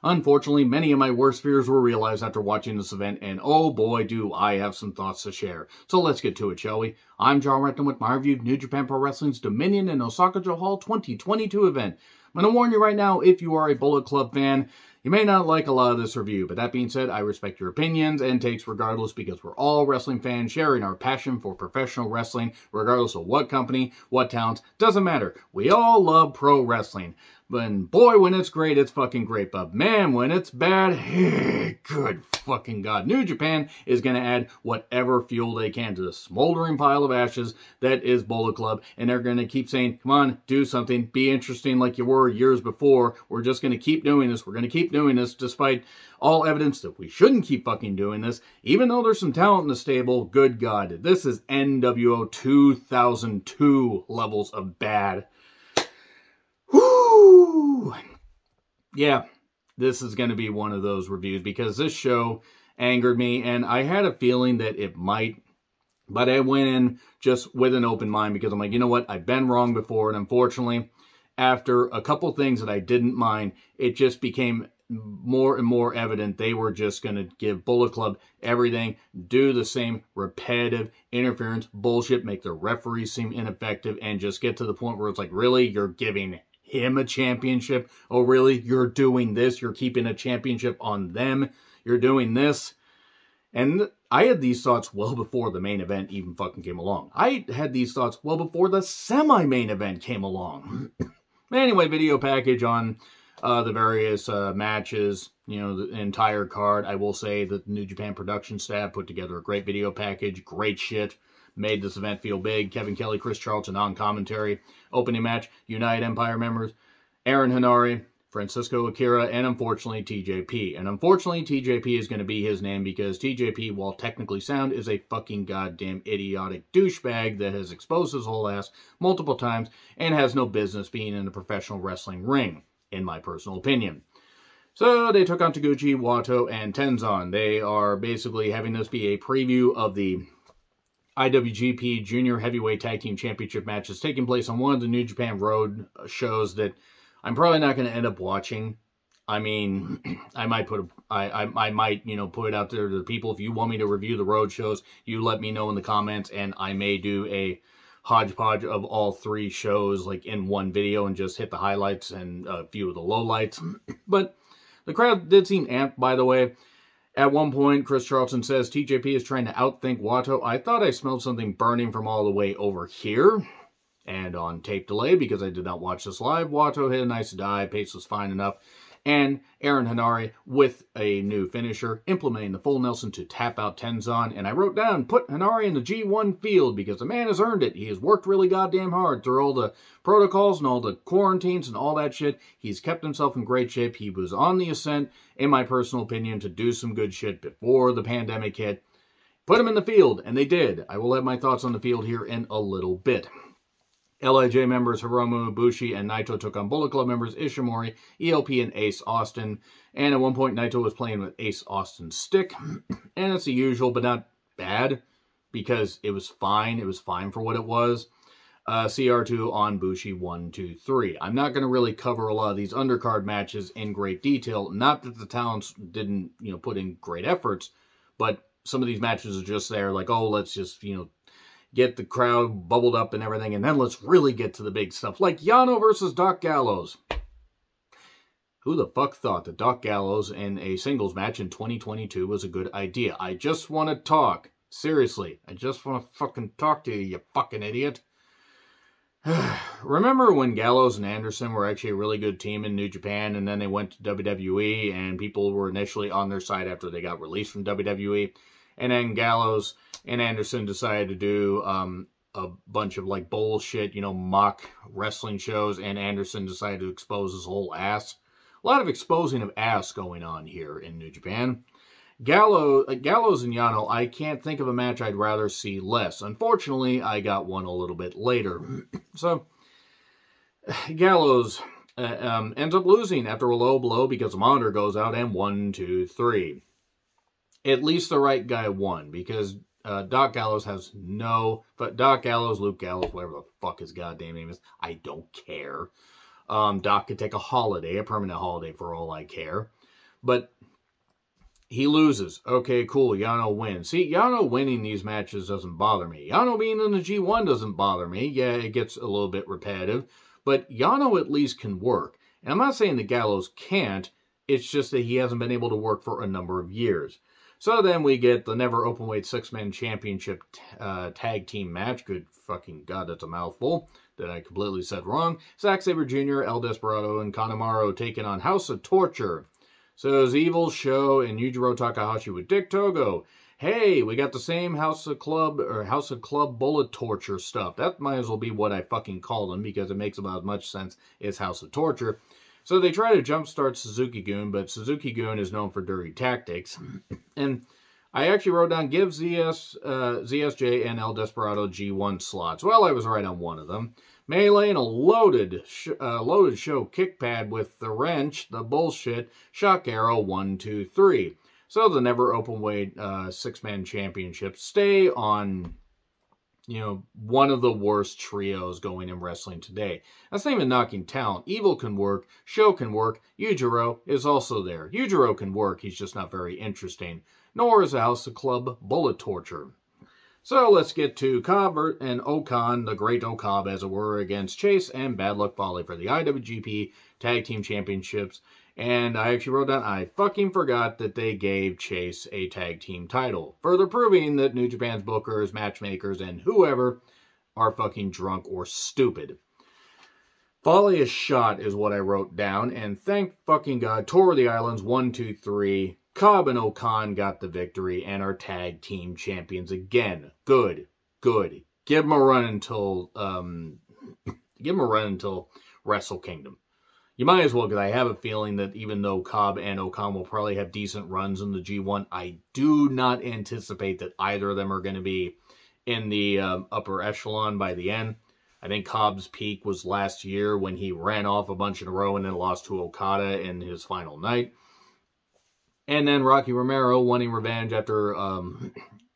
Unfortunately, many of my worst fears were realized after watching this event, and oh boy do I have some thoughts to share. So let's get to it, shall we? I'm Rant with my review of New Japan Pro Wrestling's Dominion and Osaka-Jo Hall 2022 event. I'm going to warn you right now, if you are a Bullet Club fan, you may not like a lot of this review, but that being said, I respect your opinions and takes regardless because we're all wrestling fans sharing our passion for professional wrestling, regardless of what company, what talents, doesn't matter. We all love pro wrestling. But boy, when it's great, it's fucking great. But man, when it's bad, good fucking God. New Japan is going to add whatever fuel they can to the smoldering pile of ashes that is Bullet Club. And they're going to keep saying, come on, do something. Be interesting like you were years before. We're just going to keep doing this. We're going to keep doing this despite all evidence that we shouldn't keep fucking doing this. Even though there's some talent in the stable, good God. This is NWO 2002 levels of bad. Whoo! Yeah, this is going to be one of those reviews because this show angered me and I had a feeling that it might, but I went in just with an open mind because I'm like, you know what, I've been wrong before, and unfortunately, after a couple things that I didn't mind, it just became more and more evident they were just going to give Bullet Club everything, do the same repetitive interference bullshit, make the referees seem ineffective, and just get to the point where it's like, really, you're giving him a championship? Oh, really? You're doing this? You're keeping a championship on them? You're doing this? And I had these thoughts well before the main event even fucking came along. I had these thoughts well before the semi-main event came along. Anyway, video package on the various matches, you know, the entire card. I will say that the New Japan production staff put together a great video package. Great shit. Made this event feel big. Kevin Kelly, Chris Charlton on commentary. Opening match, United Empire members, Aaron Henare, Francisco Akira, and unfortunately TJP. And unfortunately TJP is going to be his name because TJP, while technically sound, is a fucking goddamn idiotic douchebag that has exposed his whole ass multiple times and has no business being in a professional wrestling ring, in my personal opinion. So they took on Taguchi, Wato, and Tenzan. They are basically having this be a preview of the IWGP Junior Heavyweight Tag Team Championship matches taking place on one of the New Japan Road shows that I'm probably not going to end up watching. I mean, I might put you know, put it out there to the people. If you want me to review the road shows, you let me know in the comments, and I may do a hodgepodge of all three shows like in one video and just hit the highlights and a few of the lowlights. But the crowd did seem amped, by the way. At one point, Chris Charlton says TJP is trying to outthink Wato. I thought I smelled something burning from all the way over here. And on tape delay, because I did not watch this live, Wato hit a nice dive. Pace was fine enough. And Aaron Henare with a new finisher, implementing the full Nelson to tap out Tenzan. And I wrote down, put Henare in the G1 field because the man has earned it. He has worked really goddamn hard through all the protocols and all the quarantines and all that shit. He's kept himself in great shape. He was on the ascent, in my personal opinion, to do some good shit before the pandemic hit. Put him in the field, and they did. I will have my thoughts on the field here in a little bit. LIJ members Hiromu, Ibushi, and Naito took on Bullet Club members Ishimori, ELP, and Ace Austin. And at one point, Naito was playing with Ace Austin's stick. And it's the usual, but not bad, because it was fine. It was fine for what it was. CR2 on Bushi 1, 2, 3. I'm not going to really cover a lot of these undercard matches in great detail. Not that the talents didn't, you know, put in great efforts, but some of these matches are just there like, oh, let's just, you know, get the crowd bubbled up and everything, and then let's really get to the big stuff. Like Yano versus Doc Gallows. Who the fuck thought that Doc Gallows in a singles match in 2022 was a good idea? I just want to talk. Seriously, I just want to fucking talk to you, you fucking idiot. Remember when Gallows and Anderson were actually a really good team in New Japan, and then they went to WWE, and people were initially on their side after they got released from WWE? And then Gallows and Anderson decided to do a bunch of like bullshit, you know, mock wrestling shows, and Anderson decided to expose his whole ass. A lot of exposing of ass going on here in New Japan. Gallows and Yano, I can't think of a match I'd rather see less. Unfortunately, I got one a little bit later. So, Gallows ends up losing after a low blow because the monitor goes out, and 1, 2, 3. At least the right guy won, because Doc Gallows has no... But Doc Gallows, Luke Gallows, whatever the fuck his goddamn name is, I don't care. Doc could take a holiday, a permanent holiday for all I care. But he loses. Okay, cool. Yano wins. See, Yano winning these matches doesn't bother me. Yano being in the G1 doesn't bother me. Yeah, it gets a little bit repetitive. But Yano at least can work. And I'm not saying that Gallows can't. It's just that he hasn't been able to work for a number of years. So then we get the Never Openweight 6-Man Championship tag team match. Good fucking God, that's a mouthful that I completely said wrong. Zack Sabre Jr., El Desperado, and Kanemaru taking on House of Torture. So it was Evil, Show, and Yujiro Takahashi with Dick Togo. Hey, we got the same House of Club Bullet Torture stuff. That might as well be what I fucking call them because it makes about as much sense as House of Torture. So they try to jumpstart Suzuki-gun, but Suzuki-gun is known for dirty tactics. And I actually wrote down, give ZSJ and El Desperado G1 slots. Well, I was right on one of them. Melee and a loaded show kick pad with the wrench, the bullshit, shock arrow, 1, 2, 3. So the Never Openweight 6-Man Championship stay on, one of the worst trios going in wrestling today. That's not even knocking talent. Evil can work. Show can work. Yujiro is also there. Yujiro can work. He's just not very interesting. Nor is House of Club Bullet Torture. So let's get to Cobb and Okan, the Great Okab, as it were, against Chase and Bad Luck Fale for the IWGP Tag Team Championships. And I actually wrote down, I fucking forgot that they gave Chase a tag team title. Further proving that New Japan's bookers, matchmakers, and whoever are fucking drunk or stupid. Fale is shot is what I wrote down. And thank fucking God, Tour of the Islands, 1, 2, 3. Cobb and Okan got the victory and are tag team champions again. Good. Give them a run until Wrestle Kingdom. You might as well, because I have a feeling that even though Cobb and Okan will probably have decent runs in the G1, I do not anticipate that either of them are going to be in the upper echelon by the end. I think Cobb's peak was last year when he ran off a bunch in a row and then lost to Okada in his final night. And then Rocky Romero wanting revenge after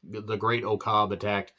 the Great Okab attacked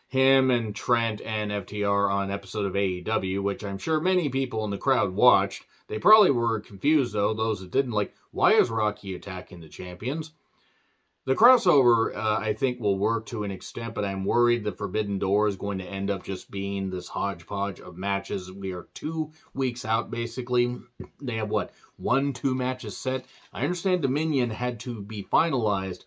him and Trent and FTR on an episode of AEW, which I'm sure many people in the crowd watched. They probably were confused, though, those that didn't, like, why is Rocky attacking the champions? The crossover, I think, will work to an extent, but I'm worried the Forbidden Door is going to end up just being this hodgepodge of matches. We are 2 weeks out, basically. They have, 1-2 matches set? I understand Dominion had to be finalized,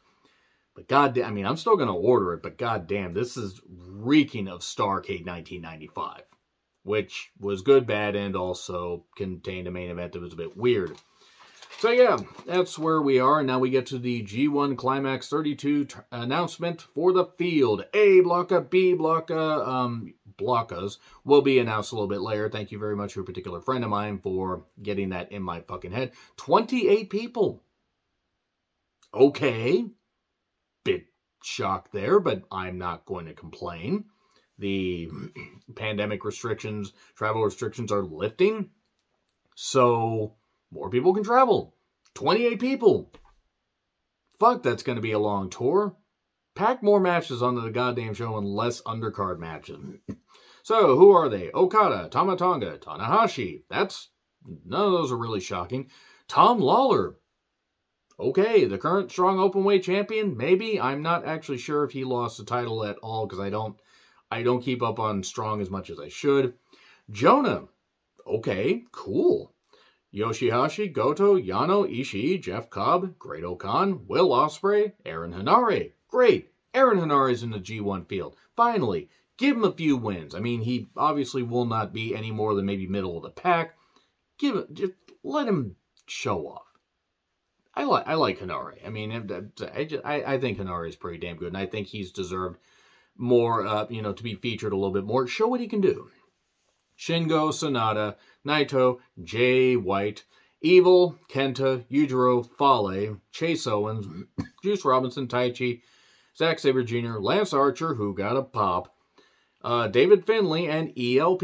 but goddamn, I mean, I'm still going to order it, but goddamn, this is reeking of Starrcade 1995, which was good, bad, and also contained a main event that was a bit weird. So yeah, that's where we are. Now we get to the G1 Climax 32 announcement for the field. A blocka, B blocka, blockas will be announced a little bit later. Thank you very much to a particular friend of mine for getting that in my fucking head. 28 people. Okay. Bit shocked there, but I'm not going to complain. The pandemic restrictions, travel restrictions are lifting. So more people can travel. 28 people. Fuck, that's going to be a long tour. Pack more matches onto the goddamn show and less undercard matches. So, who are they? Okada, Tama Tonga, Tanahashi. None of those are really shocking. Tom Lawler. Okay, the current strong openweight champion? Maybe. I'm not actually sure if he lost the title at all because I don't keep up on strong as much as I should. Jonah. Okay, cool. Yoshihashi, Goto, Yano, Ishii, Jeff Cobb, Great Okan, Will Ospreay, Aaron Henare. Great. Aaron Henare's in the G1 field. Finally, give him a few wins. I mean, he obviously will not be any more than maybe middle of the pack. Just let him show off. I like Henare. I mean, I think Henare is pretty damn good, and I think he's deserved more, to be featured a little bit more. Show what he can do. Shingo, Sonata, Naito, Jay White, Evil, Kenta, Yujiro, Fale, Chase Owens, Juice Robinson, Taichi, Zack Sabre Jr., Lance Archer, who got a pop, David Finlay, and ELP.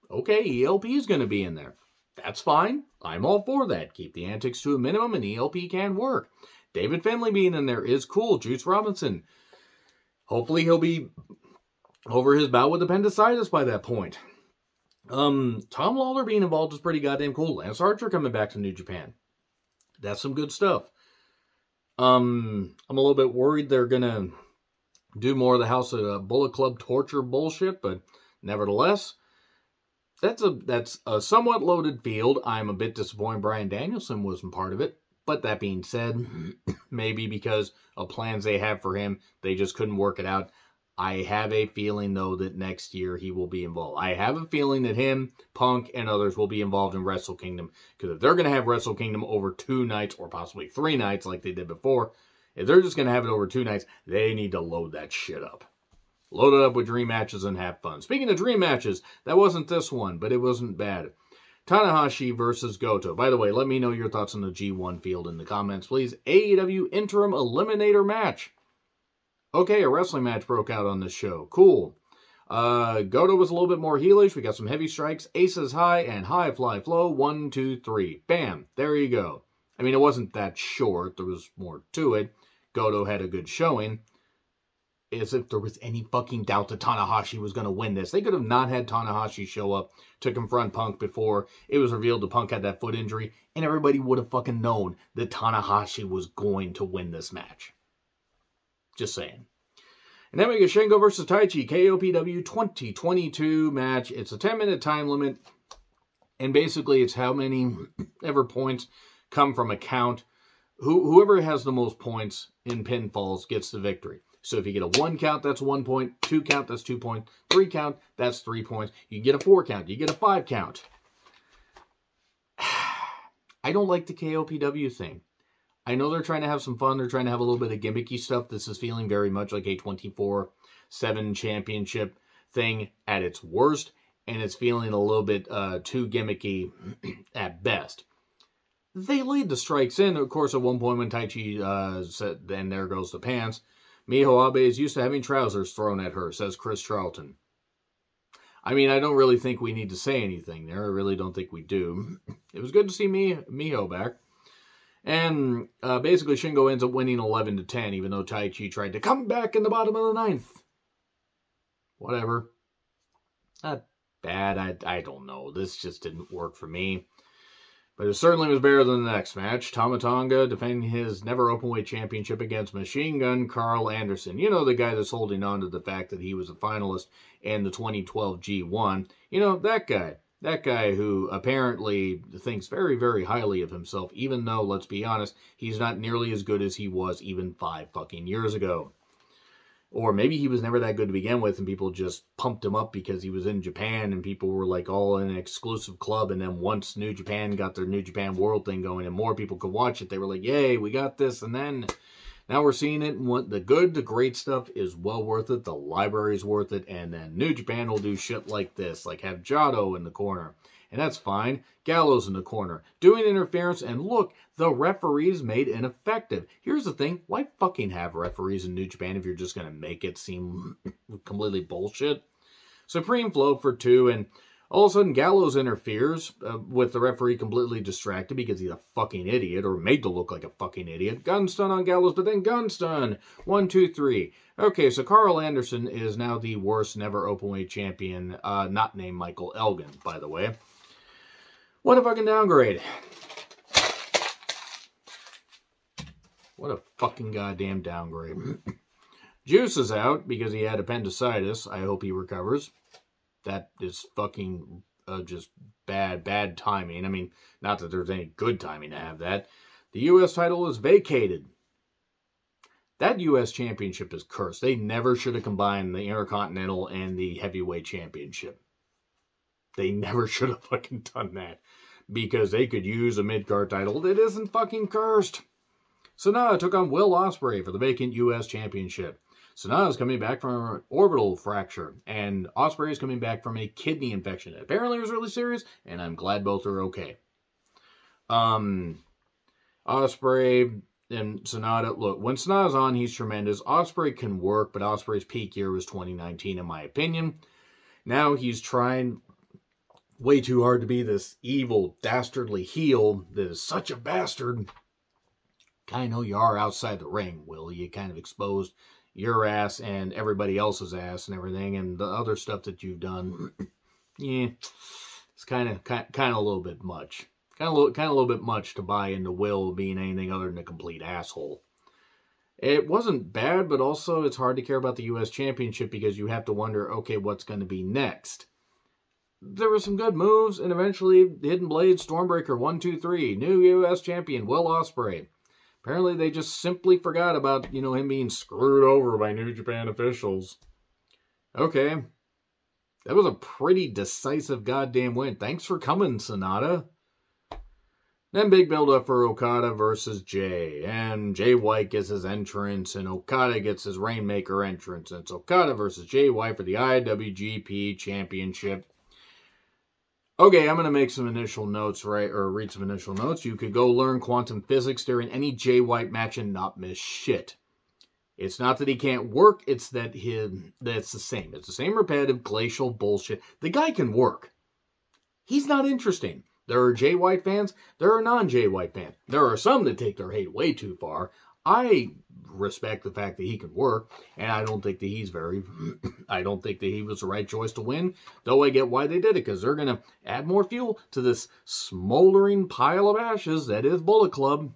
Okay, ELP is going to be in there. That's fine. I'm all for that. Keep the antics to a minimum, and ELP can work. David Finlay being in there is cool. Juice Robinson. Hopefully he'll be over his bout with appendicitis by that point. Tom Lawler being involved is pretty goddamn cool. Lance Archer coming back to New Japan. That's some good stuff. I'm a little bit worried they're gonna do more of the House of Bullet Club torture bullshit, but nevertheless, that's a somewhat loaded field. I'm a bit disappointed Bryan Danielson wasn't part of it. But that being said, maybe because of plans they have for him, they just couldn't work it out. I have a feeling, though, that next year he will be involved. I have a feeling that him, Punk, and others will be involved in Wrestle Kingdom. Because if they're going to have Wrestle Kingdom over 2 nights, or possibly 3 nights like they did before, if they're just going to have it over 2 nights, they need to load that shit up. Load it up with dream matches and have fun. Speaking of dream matches, that wasn't this one, but it wasn't bad. Tanahashi versus Goto. By the way, let me know your thoughts on the G1 field in the comments, please. AEW Interim Eliminator match. Okay, a wrestling match broke out on this show. Cool. Goto was a little bit more heelish. We got some heavy strikes. Aces high and high fly flow. 1, 2, 3. Bam. There you go. I mean, it wasn't that short. There was more to it. Goto had a good showing. As if there was any fucking doubt that Tanahashi was going to win this. They could have not had Tanahashi show up to confront Punk before it was revealed that Punk had that foot injury, and everybody would have fucking known that Tanahashi was going to win this match. Just saying. And then we get Shingo versus Taichi, KOPW 2022 match. It's a 10-minute time limit, and basically it's how many ever points come from a count. Whoever has the most points in pinfalls gets the victory. So if you get a 1 count, that's 1 point. 2 count, that's 2 points. 3 count, that's 3 points. You get a 4 count. You get a 5 count. I don't like the KOPW thing. I know they're trying to have some fun. They're trying to have a little bit of gimmicky stuff. This is feeling very much like a 24/7 championship thing at its worst. And it's feeling a little bit too gimmicky at best. They lead the strikes in. Of course, at one point when Taichi said, then there goes the pants. Miho Abe is used to having trousers thrown at her, says Chris Charlton. I mean, I don't really think we need to say anything there. I really don't think we do. It was good to see Miho back. And basically, Shingo ends up winning 11-10, even though Taichi tried to come back in the bottom of the 9th. Whatever. Not bad. I don't know. This just didn't work for me. But it certainly was better than the next match. Tama Tonga defending his never openweight championship against Machine Gun Carl Anderson. You know, the guy that's holding on to the fact that he was a finalist in the 2012 G1. You know, that guy. That guy who apparently thinks very, very highly of himself, even though, let's be honest, he's not nearly as good as he was even 5 fucking years ago. Or maybe he was never that good to begin with, and people just pumped him up because he was in Japan, and people were like all in an exclusive club, and then once New Japan got their New Japan World thing going, and more people could watch it, they were like, yay, we got this, and then now we're seeing it, and what the good, the great stuff is well worth it, the library's worth it, and then New Japan will do shit like this, like have Jado in the corner, and that's fine, Gallows in the corner, doing interference, and look, the referees made ineffective. Here's the thing, why fucking have referees in New Japan if you're just going to make it seem completely bullshit? Supreme Flow for 2, and all of a sudden Gallows interferes with the referee completely distracted because he's a fucking idiot, or made to look like a fucking idiot. Gun stun on Gallows, but then gun stun. 1, 2, 3. Okay, so Carl Anderson is now the worst never openweight champion, not named Michael Elgin, by the way. What a fucking downgrade. What a fucking goddamn downgrade. Juice is out because he had appendicitis. I hope he recovers. That is fucking just bad timing. I mean, not that there's any good timing to have that. The U.S. title is vacated. That U.S. championship is cursed. They never should have combined the Intercontinental and the Heavyweight Championship. They never should have fucking done that. Because they could use a mid-card title that isn't fucking cursed. Sanada took on Will Ospreay for the vacant U.S. Championship. Sanada is coming back from an orbital fracture, and Ospreay is coming back from a kidney infection. Apparently it was really serious, and I'm glad both are okay. Ospreay and Sanada, look, when Sanada's on, he's tremendous. Ospreay can work, but Ospreay's peak year was 2019, in my opinion. Now he's trying way too hard to be this evil, dastardly heel that is such a bastard. Kind of know you are outside the ring, Will. You kind of exposed your ass and everybody else's ass and everything, and the other stuff that you've done. yeah, it's kind of a little bit much. Kind of a little bit much to buy into Will being anything other than a complete asshole. It wasn't bad, but also it's hard to care about the U.S. Championship because you have to wonder, okay, what's going to be next? There were some good moves, and eventually Hidden Blade, Stormbreaker, 1, 2, 3, new U.S. Champion, Will Ospreay. Apparently they just simply forgot about, him being screwed over by New Japan officials. Okay. That was a pretty decisive goddamn win. Thanks for coming, Sonata. Then big build-up for Okada versus Jay. And Jay White gets his entrance, and Okada gets his Rainmaker entrance. And it's Okada versus Jay White for the IWGP Championship. Okay, I'm going to make some initial notes, right? Or read some initial notes. You could go learn quantum physics during any Jay White match and not miss shit. It's not that he can't work, it's that that's the same. It's the same repetitive glacial bullshit. The guy can work. He's not interesting. There are Jay White fans. There are non-Jay White fans. There are some that take their hate way too far. I respect the fact that he can work, and I don't think that I don't think that he was the right choice to win, though I get why they did it, because they're going to add more fuel to this smoldering pile of ashes that is Bullet Club.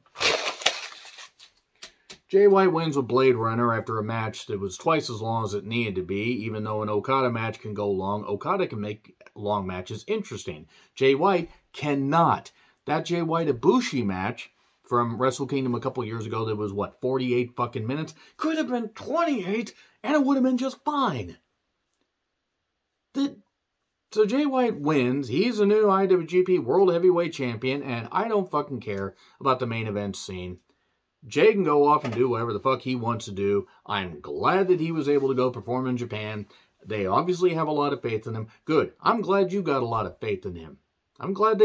Jay White wins with Blade Runner after a match that was twice as long as it needed to be. Even though an Okada match can go long, Okada can make long matches interesting. Jay White cannot. That Jay White Ibushi match from Wrestle Kingdom a couple years ago that was, 48 fucking minutes? Could have been 28, and it would have been just fine. So Jay White wins. He's a new IWGP World Heavyweight Champion, and I don't fucking care about the main event scene. Jay can go off and do whatever the fuck he wants to do. I'm glad that he was able to go perform in Japan. They obviously have a lot of faith in him. Good. I'm glad you got a lot of faith in him. I'm glad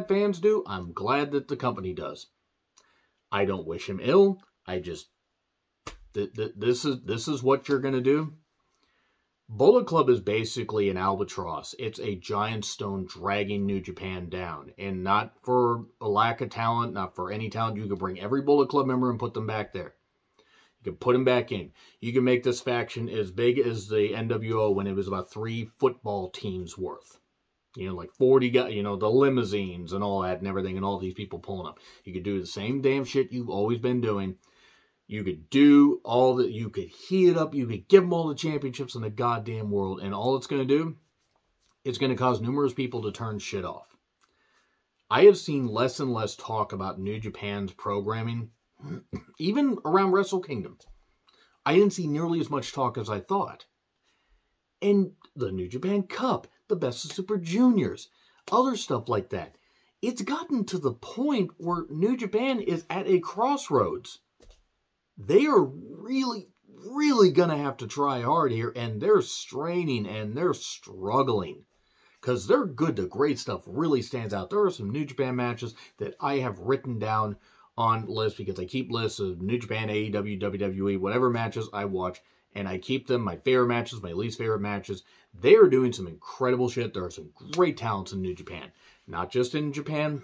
fans do. I'm glad that the company does. I don't wish him ill. I just this is what you're going to do. Bullet Club is basically an albatross. It's a giant stone dragging New Japan down. And not for a lack of talent, not for any talent. You could bring every Bullet Club member and put them back there. You can put them back in. You can make this faction as big as the NWO when it was about 3 football teams worth. Like 40 guys, the limousines and all that and everything, and all these people pulling up. You could do the same damn shit you've always been doing. You could do all that. You could heat it up. You could give them all the championships in the goddamn world. And all it's going to do, it's going to cause numerous people to turn shit off. I have seen less and less talk about New Japan's programming, even around Wrestle Kingdom. I didn't see nearly as much talk as I thought. And the New Japan Cup, the Best of Super Juniors, other stuff like that. It's gotten to the point where New Japan is at a crossroads. They are really, really going to have to try hard here, and they're straining and they're struggling. Because their good to great stuff really stands out. There are some New Japan matches that I have written down on lists because I keep lists of New Japan, AEW, WWE, whatever matches I watch, and I keep them, my favorite matches, my least favorite matches. They are doing some incredible shit. There are some great talents in New Japan. Not just in Japan,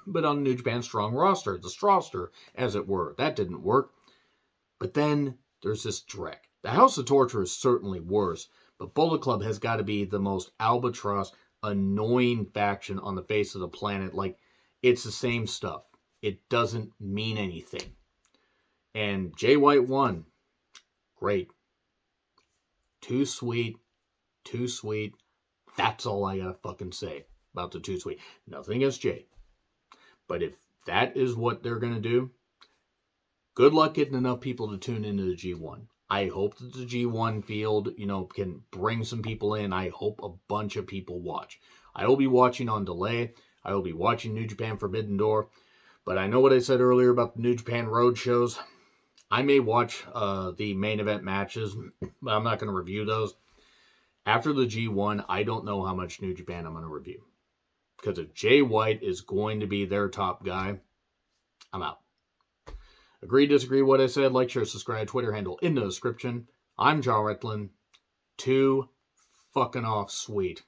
but on New Japan's strong roster, the Strawster, as it were. That didn't work. But then there's this dreck. The House of Torture is certainly worse, but Bullet Club has got to be the most albatross, annoying faction on the face of the planet. Like, it's the same stuff. It doesn't mean anything. And Jay White won. Great. Too sweet. Too sweet. That's all I gotta fucking say about the Too Sweet. Nothing against Jay. But if that is what they're gonna do, good luck getting enough people to tune into the G1. I hope that the G1 field, can bring some people in. I hope a bunch of people watch. I will be watching on delay. I will be watching New Japan Forbidden Door. But I know what I said earlier about the New Japan Road shows. I may watch the main event matches, but I'm not going to review those. After the G1, I don't know how much New Japan I'm going to review. Because if Jay White is going to be their top guy, I'm out. Agree, disagree what I said, like, share, subscribe, Twitter handle in the description. I'm John Retlin. Too fucking off sweet.